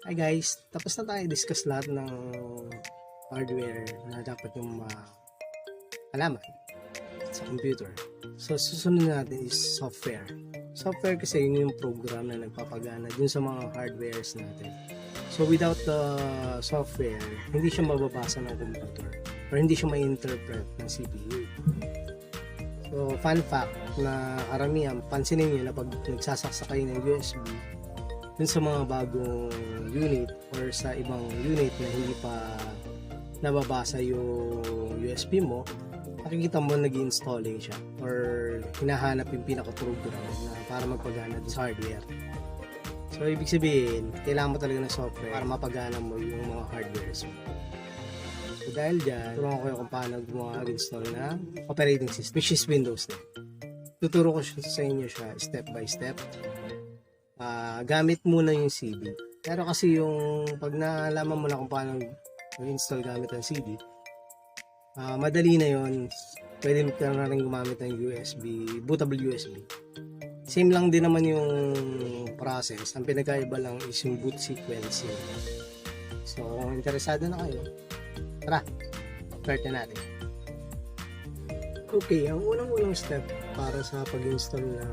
Hi guys, tapos na tayo discuss lahat ng hardware na dapat yung malaman sa computer. So susunod natin is software. Software kasi yun yung program na nagpapagana dun sa mga hardwares natin. So without the software, hindi siya mababasa ng computer or hindi siya ma-interpret ng CPU. So fun fact na karamihan, pansinin nyo na pag nagsasaksa kayo ng USB dun sa mga bagong unit or sa ibang unit na hindi pa nababasa yung USB mo, makikita mo nag-installing siya or hinahanap yung pinaka-program na para magpagana sa hardware. So ibig sabihin, kailangan mo talaga ng software para mapagana mo yung mga hardwares mo. So dahil dyan, turuan ko kayo kung paano mag-install ng operating system, which is Windows na. Tuturo ko sa inyo siya step by step. Gamit muna yung CD. Pero kasi yung pag nalaman mo na kung paano install gamit ang CD, madali na yon. Pwede ka na rin gumamit ng USB, bootable USB. Same lang din naman yung process. Ang pinagkaiba lang is yung boot sequencing. So kung interesado na kayo, tara, start na natin. Okay, ang unang step para sa pag-install ng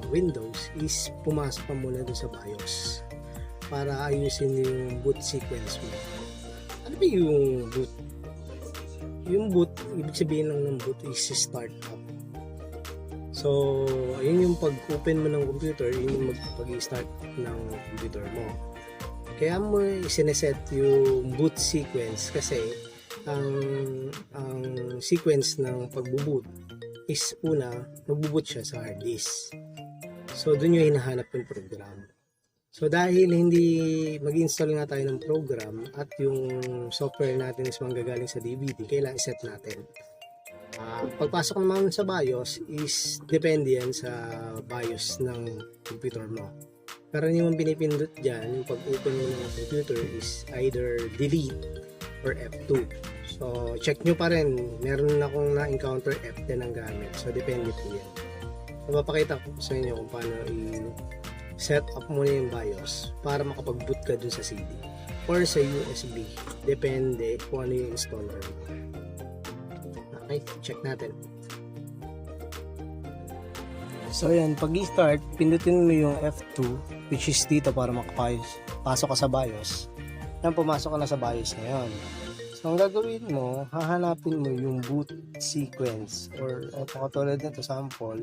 Windows is pumasok ka muna dun sa BIOS para ayusin yung boot sequence mo. Ano ba yung boot? Yung boot, ibig sabihin lang ng boot is start up. So, yun yung pag-open mo ng computer, yun yung pag-start ng computer mo. Kaya mo isineset yung boot sequence kasi ang sequence ng pagbuboot is una, magbuboot siya sa hard disk. So, doon yung hinahanap yung program. So, dahil hindi mag-install nga tayo ng program at yung software natin is manggagaling sa DVD, kailangan iset natin. Pagpasok naman sa BIOS is depende yan sa BIOS ng computer mo. Pero yung pinipindot dyan, yung pag-open mo ng computer is either delete or F2. So, check nyo pa rin. Meron na akong na-encounter F10 ang gamit. So, depende po yan. Mapapakita ko sa inyo kung paano i-set up muna yung BIOS para makapag-boot ka dun sa CD or sa USB. Depende kung ano yung installer mo. Okay, check natin. So yan, pag i-start, pindutin mo yung F2 which is dito para makapasok ka sa BIOS. Yan, pumasok ka na sa BIOS ngayon. So ang gagawin mo, hahanapin mo yung boot sequence or katulad nito sample.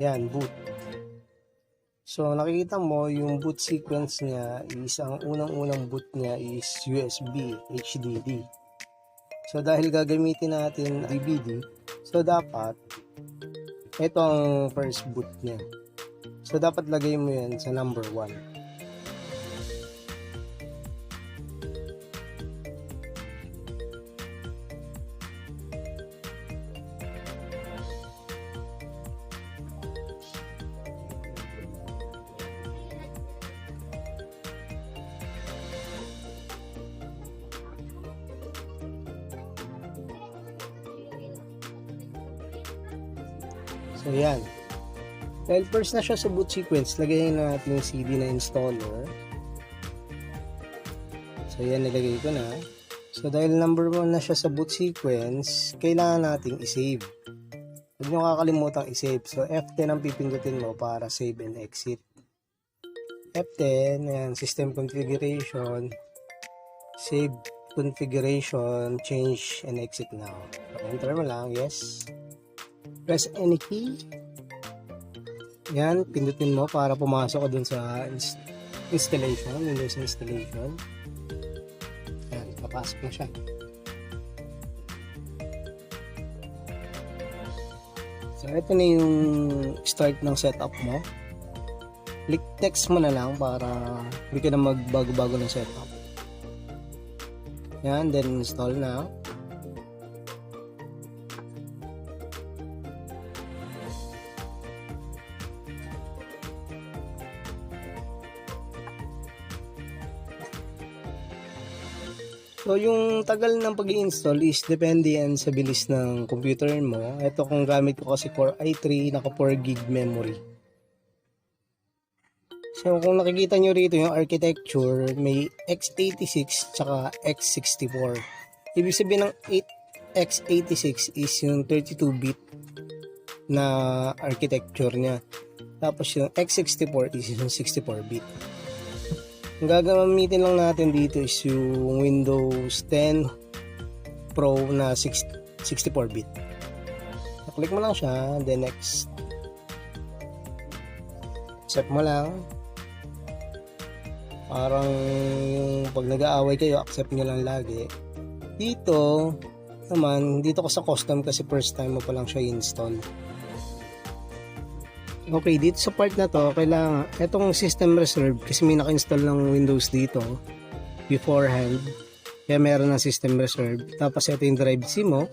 Yan, boot. So nakikita mo yung boot sequence niya is ang unang-unang boot niya is USB HDD. So dahil gagamitin natin DVD, so dapat ito ang first boot niya. So dapat lagay mo yan sa number 1. So yan. Dahil first na siya sa boot sequence, lagayin na natin yung CD na installer. So yan, nilagay ko na. So dahil number 1 na siya sa boot sequence, kailangan nating i-save. Huwag nyo kakalimutan i-save. So F10 ang pipindutin mo para save and exit. F10, yan, system configuration, save configuration, change and exit now. So, enter mo lang, yes. Press any key. Yan, pindutin mo para pumasok ka dun sa installation, Windows installation. Yan, papasok na siya. So, ito na yung start ng setup mo. Click text mo na lang para hindi ka na magbago-bago ng setup. Yan, then install na. So, yung tagal ng pag-i-install is depende yan sa bilis ng computer mo. Ito kung gamit ko kasi Core i3, naka 4 GB memory. So kung nakikita nyo rito yung architecture, may x86 tsaka x64. Ibig sabihin ng x86 is yung 32-bit na architecture niya. Tapos yung x64 is yung 64-bit. Ang gagamitin lang natin dito is yung Windows 10 Pro na 64-bit. Click mo lang siya, then next. Accept mo lang. Parang yung pag nag-aaway kayo, accept nyo lang lagi. Dito naman, dito ko sa custom kasi first time mo pa lang siya install. Okay, dito sa part na to, kailangan, etong system reserve, kasi may naka-install ng Windows dito beforehand, kaya meron ng system reserve. Tapos ito yung drive C mo,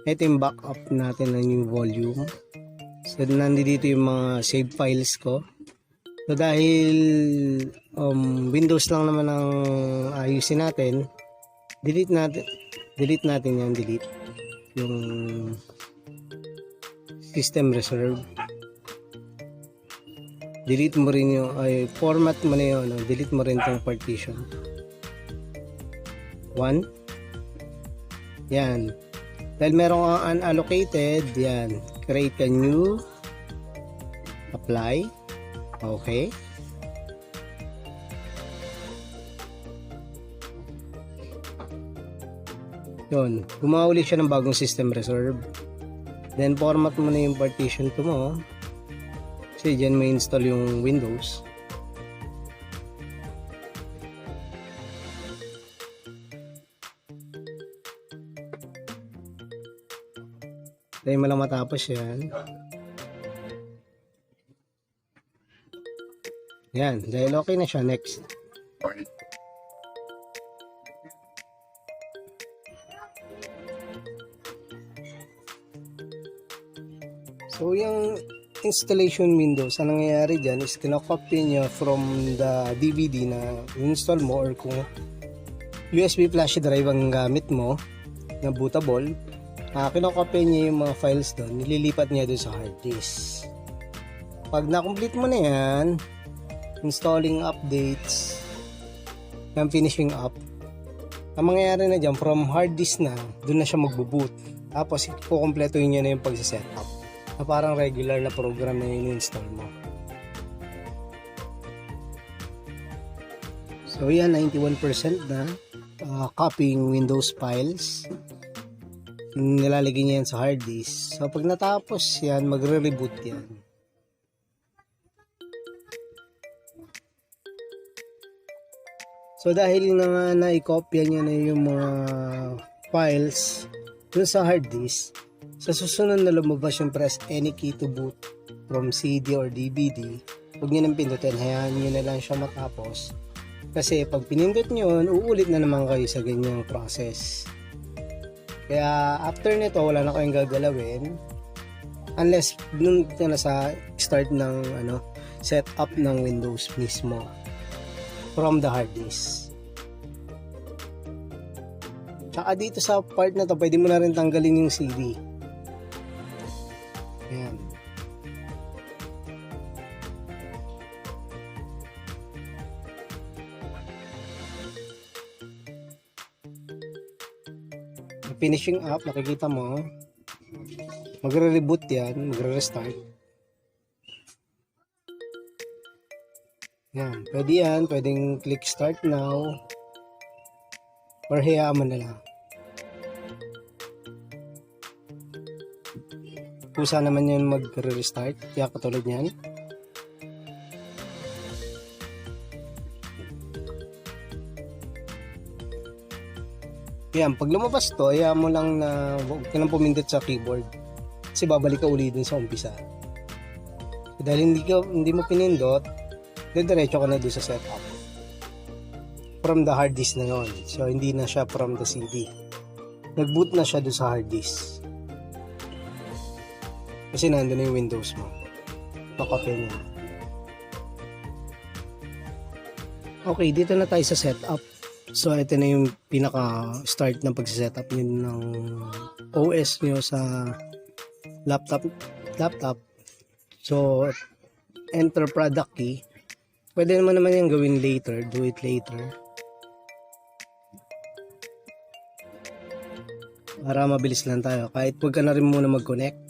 ito yung backup natin ng new volume. So nandito yung mga save files ko. So dahil Windows lang naman ang ayusin natin, delete natin yan, delete yung system reserve. Delete mo rin yung, format mo na yun, delete mo rin tong partition. 1. Yan. Dahil meron kang unallocated, yan. Create a new, apply. Okay. Yun. Gumawa ulit siya ng bagong system reserve. Then, format mo na yung partition ko mo. Kasi dyan may install yung Windows. Tayo mo lang matapos yan. Yan. Dahil okay na siya. Next. So yung installation windows, ang nangyayari dyan is kinakopy niya from the DVD na install mo, or kung USB flash drive ang gamit mo na bootable, kinakopy niya yung mga files doon, nililipat niya doon sa hard disk. Pag na-complete mo na yan, installing updates, yung finishing up, ang mangyayari na dyan, from hard disk na, doon na siya magbo-boot. Tapos kukumpletuhin niya na yung pagsisetup, na parang regular na program na in-install mo. So yan, 91% na copying Windows files. Nilalagay niya yan sa hard disk. So pag natapos yan, magre-reboot yan. So dahil na na-copy niya na yung mga files dun sa hard disk, sa susunod na lumabas yung press any key to boot from CD or DVD, huwag nyo nang pindutin, hayaan nyo na lang siya matapos. Kasi pag pinindot nyo, uulit na naman kayo sa ganyang process. Kaya after nito, wala na kayong gagalawin unless dun na sa start ng setup ng Windows mismo from the hard disk. Tsaka dito sa part na to, pwede mo na rin tanggalin yung CD. Ayan. Finishing up, nakikita mo, magre-reboot yan, magre-restart. Yan, pwede yan, pwedeng click start now, or hayaan mo na lang. Kusa naman yun mag-restart, kaya katulad yan. Yan, pag lumabas to, hayaan mo lang na huwag ka nang pumindot sa keyboard. Kasi babalik ka uli dun sa umpisa. Dahil hindi mo pinindot, diretso ka na dun sa setup. From the hard disk na yun. So, hindi na siya from the CD. Nag-boot na siya dun sa hard disk. Kasi nandun na yung Windows mo. Pakapin niya. Okay, dito na tayo sa setup. So, ito na yung pinaka-start ng pag-setup ng OS nyo sa laptop. So, enter product key. Pwede naman yung gawin later, do it later. Para mabilis lang tayo. Kahit huwag ka na rin muna mag-connect.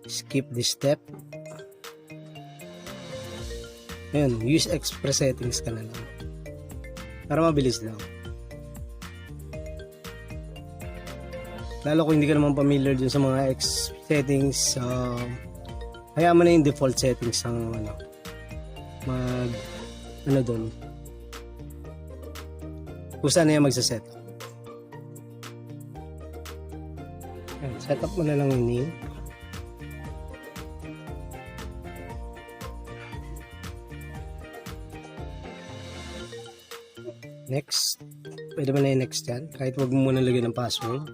Skip this step. Ayun, use express settings ka na lang. Para mabilis lang. Lalo kung hindi ka naman familiar dun sa mga settings, hayaan mo na yung default settings ng doon. Kung saan na yan magsaset. Set up mo na lang yung name. Next. Pwede mo na yung next yan. Kahit wag mo muna lagyan ng password.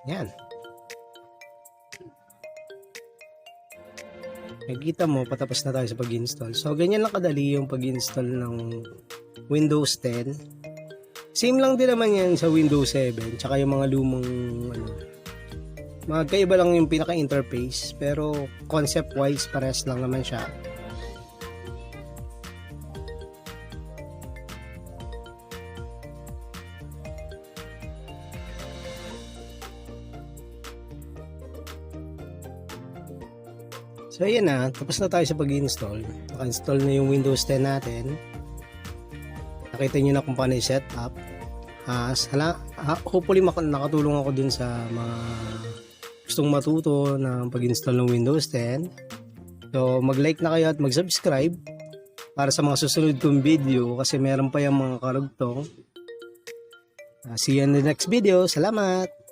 Yan. Nakikita mo, patapos na tayo sa pag-install. So, ganyan lang kadali yung pag-install ng Windows 10. Same lang din naman yan sa Windows 7. Tsaka yung mga lumang, magkaiba lang yung pinaka-interface. Pero, concept-wise, pares lang naman siya. So ayan na, tapos na tayo sa pag-install. Naka-install na yung Windows 10 natin. Nakita nyo na kung paano i-set up. Hopefully nakatulong ako dun sa mga gustong matuto ng pag-install ng Windows 10. So mag-like na kayo at mag-subscribe para sa mga susunod kong video kasi meron pa yung mga karugtong. See you in the next video. Salamat!